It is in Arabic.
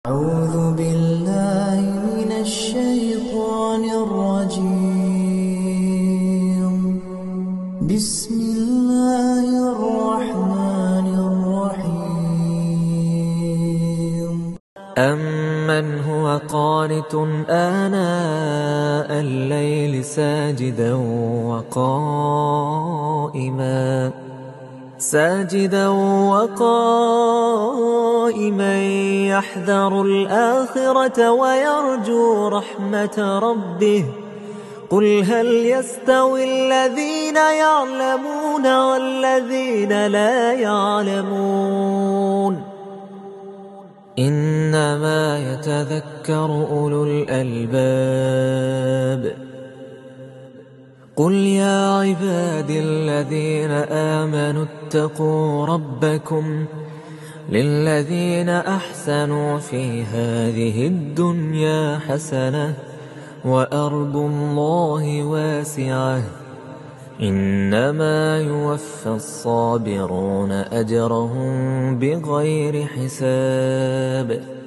أعوذ بالله من الشيطان الرجيم. بسم الله الرحمن الرحيم. أَمَّنْ هُوَ قَانِتٌ آنَاءَ اللَّيْلِ سَاجِدًا وَقَائِمًا يَحْذَرُ الْآخِرَةَ وَيَرْجُو رَحْمَةَ رَبِّهِ قُلْ هَلْ يَسْتَوِي الَّذِينَ يَعْلَمُونَ وَالَّذِينَ لَا يَعْلَمُونَ إِنَّمَا يَتَذَكَّرُ أُولُو الْأَلْبَابِ قُلْ يَا عِبَادِي الَّذِينَ آمَنُوا اتَّقُوا رَبَّكُمْ لِلَّذِينَ أَحْسَنُوا فِي هَٰذِهِ الدُّنْيَا حَسَنَةٌ وَأَرْضُ اللَّهِ وَاسِعَةٌ إِنَّمَا يُوَفَّى الصَّابِرُونَ أَجْرَهُم بِغَيْرِ حِسَابٍ